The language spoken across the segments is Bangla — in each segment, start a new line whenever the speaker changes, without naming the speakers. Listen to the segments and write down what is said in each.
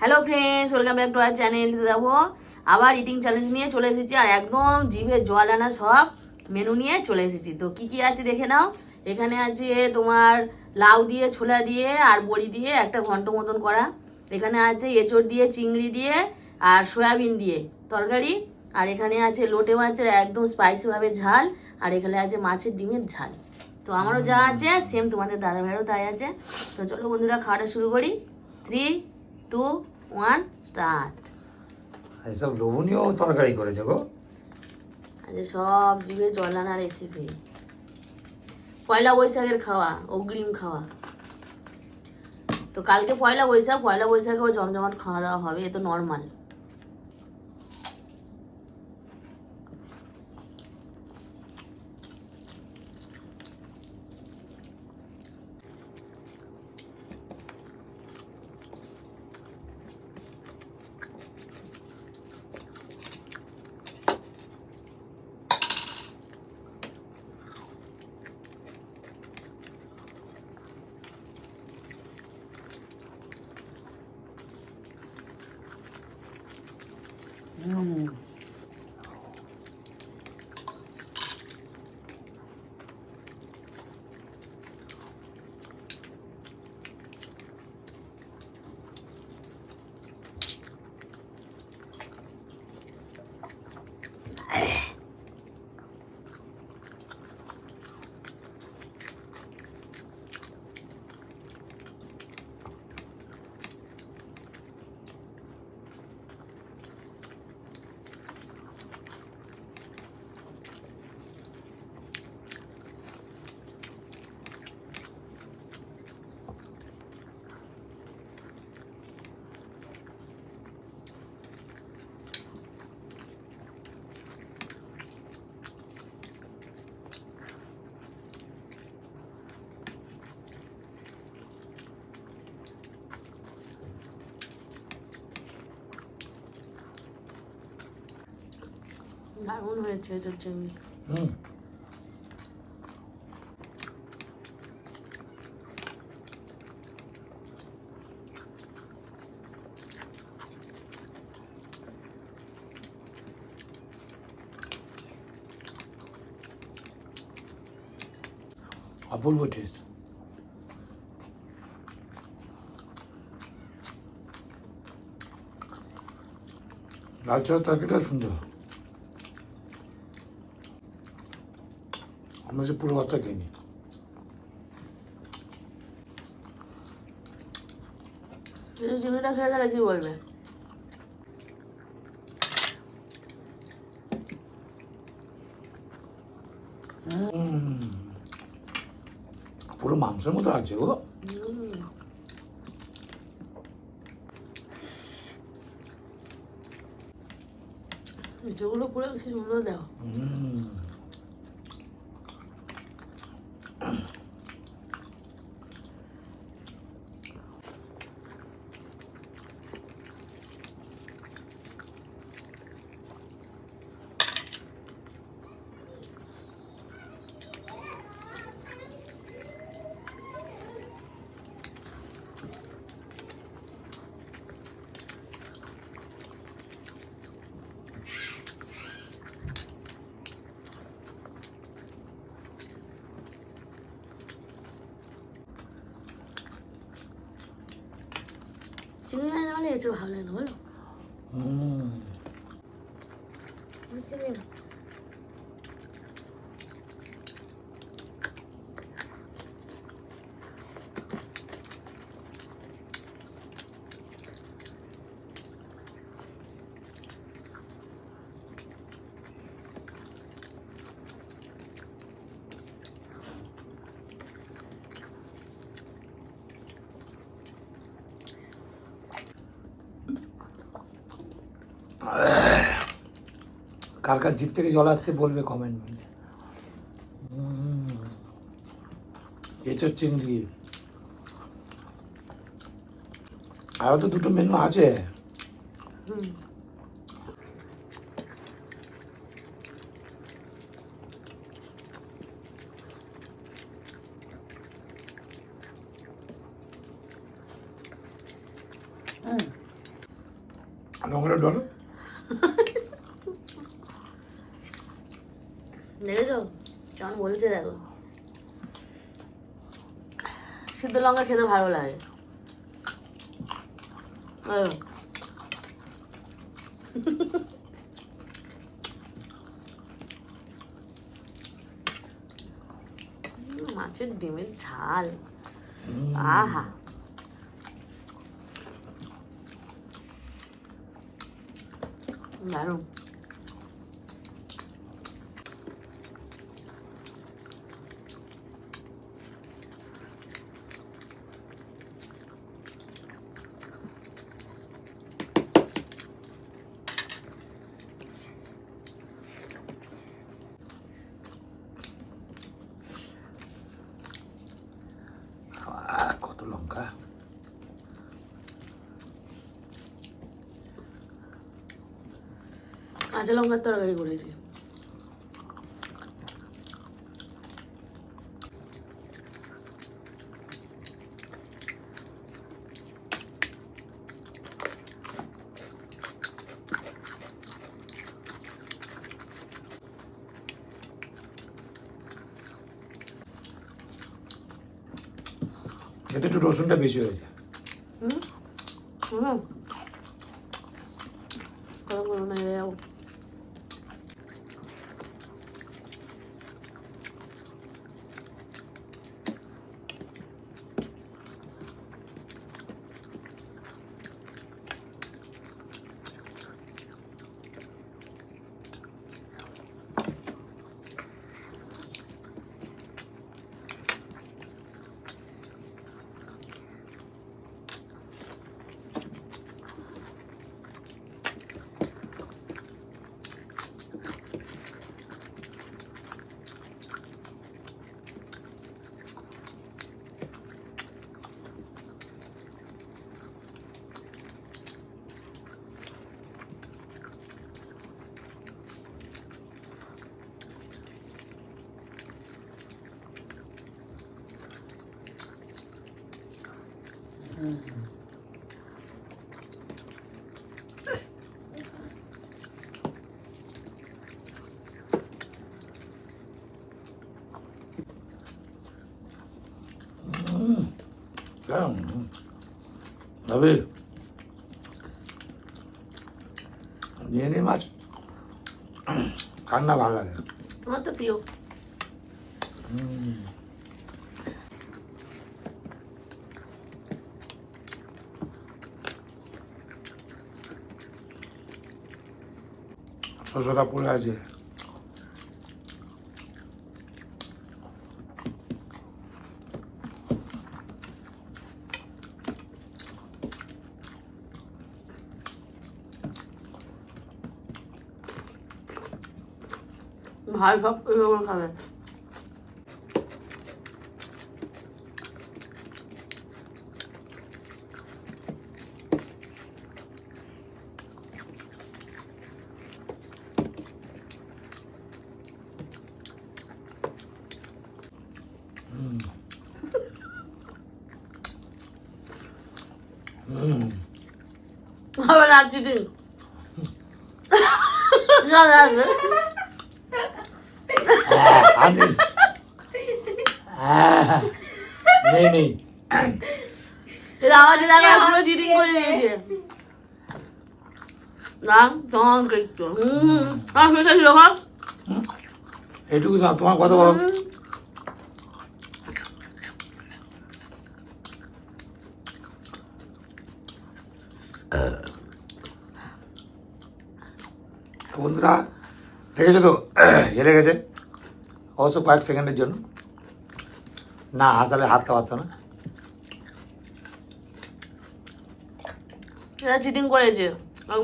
Hello friends, welcome back to our channel. দেখো আবার ইটিং চ্যালেঞ্জ নিয়ে চলে এসেছি, আর একদম জিভে জল আনা সব মেনু নিয়ে চলে এসেছি। তো কি কি আছে দেখে নাও। এখানে আছে তোমার লাউ দিয়ে, ছোলা দিয়ে আর বড়ি দিয়ে একটা ঘন্ট মতন করা। এখানে আছে এঁচড় দিয়ে, চিংড়ি দিয়ে আর সয়াবিন দিয়ে তরকারি। আর এখানে আছে লোটে মাছের একদম স্পাইসিভাবে ঝাল। আর এখানে আছে মাছের ডিমের ঝাল। তো আমারও যা আছে সেম তোমাদের দাদা ভাইয়েরও তাই আছে। তো চলো বন্ধুরা, খাওয়াটা শুরু করি। 3, 2, 1 স্টার্ট।
এসব লোভনীয় তরকারি করেছে গো।
আজ সব জিভে জল আনা রেসিপি। পয়লা বৈশাখের খাওয়া, অগ্রিম খাওয়া। তো কালকে পয়লা বৈশাখেও জমজমাট খাওয়া দাওয়া হবে, এ তো নর্মাল। দারুণ হয়েছে এটার চিংড়ি।
অপূর্ব টেস্ট। লাল চালের তরকারিটা সুন্দর। আমরা যে পুরো ভাতটা খেয়ে নিই।
চিংড়িটা খেয়ে তাহলে কি বলবে?
পুরো মাংসের মতো লাগছে গো।
যেগুলো পুরো কি সুন্দর দাও। চিংড়ি না হলে এঁচড় ভালো লাগে না, বলো? চিংড়ি না।
কার কার জিভ থেকে জল আসছে বলবে কমেন্ট করে। এঁচড় চিংড়ি। আরও তো দুটো মেনু আছে। লঙ্কাটা ডলো।
দেখেছো কেমন বলছে দেখো, সিদ্ধ লঙ্কা খেতে ভালো লাগে। মাছের ডিমের ঝাল, আহা দারুণ।
কত লঙ্কা!
কাঁচা লঙ্কার তরকারি করেছি।
এতে একটু রসুনটা বেশি হয়েছে।
হুম হুম কত বড় না রে ও।
ভাবে নিয়ে নে মাছ, কান্না ভালো লাগে।
আমার তো প্রিয়।
শসাটা পড়ে আছে।
ভাই সব এরকম খাবে। হবে না চিটিং।
নেই নেই,
রাওয়াজি দাদা এখনো চিটিং করে দিয়েছে। না কেমন একটু শেষে ছিল ভাব
এইটুকু দাও, তোমার কত বড়। বন্ধুরা দেখেছো তো, হেরে গেছে অবশ্য কয়েক সেকেন্ডের জন্য। না হাসালে হাতটা পারতো না।
এরা চিটিং করেছে,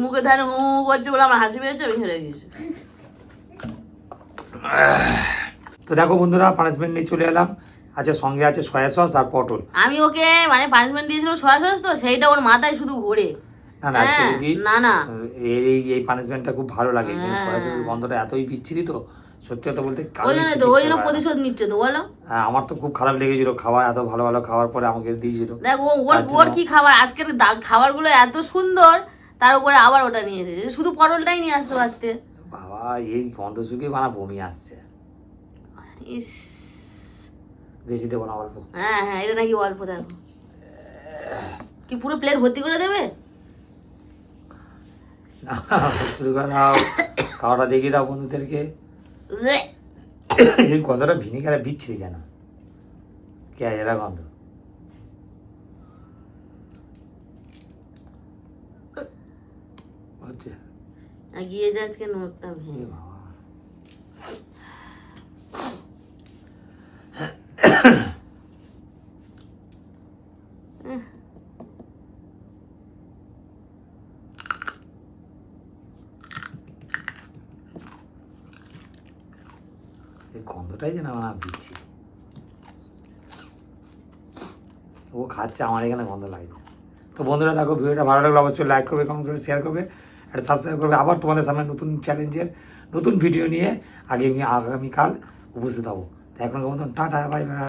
মুখে ধারে হু হু করছে বলে আমার হাসি পেয়েছে, আমি হেরে গেছি।
তো দেখো বন্ধুরা, পানিশমেন্ট নিয়ে চলে এলাম। আচ্ছা, সঙ্গে আছে সয়া সস আর পটল।
আমি ওকে মানে পানিশমেন্ট দিয়েছিলাম সয়া সস, তো সেইটা ওর মাথায় শুধু ঘোরে।
না না actually
না না
এই পানিশমেন্টটা খুব ভালো লাগে, কিন্তু সয়া সসের গন্ধটা এতই বিচ্ছিরি তো, সত্যি কথা বলতে
ওই জন্য তো, ওই জন্য প্রতিশোধ নিচ্ছে তো বলো।
আমার তো খুব খারাপ লেগেছিল, খাবার এত ভালো ভালো খাওয়ার পরে আমাকে দিয়েছিল।
দেখ ওর কি খাবার, আজকের খাবারগুলো এত সুন্দর, তার উপরে আবার ওটা নিয়ে এসেছে, শুধু পটলটাই নিয়ে আসতে পারতে।
বাবা এই গন্ধ শুকিয়ে বানা বমি আসছে।
ইস,
বেশি দেবো না, অল্প।
হ্যাঁ হ্যাঁ, এটা নাকি অল্প, দেখো কি পুরো প্লেট ভর্তি করে দেবে?
শুরু করে দাও, খাওয়াটা দেখিয়ে দাও বন্ধুদেরকে। এই গন্ধটা ভিনিগারে বিচ্ছিরি যেন, কে এরা গন্ধ। হচ্ছে
আর গিয়ে যা আজকে নোটটা
এ
ভেঙে।
বাবা। এই গন্ধটাই যেন আমার বিচ্ছিরি। ও খাচ্ছে, আমার এখানে গন্ধ লাগছে। তো বন্ধুরা দেখো, ভিডিওটা ভালো লাগলে অবশ্যই লাইক করবে, কমেন্ট করবে, শেয়ার করবে, একটা সাবস্ক্রাইব করবে। আবার তোমাদের সামনে নতুন চ্যালেঞ্জের নতুন ভিডিও নিয়ে আগামীকাল উপস্থিত হবো। তো এখন মতন টাটা, বাই বাই।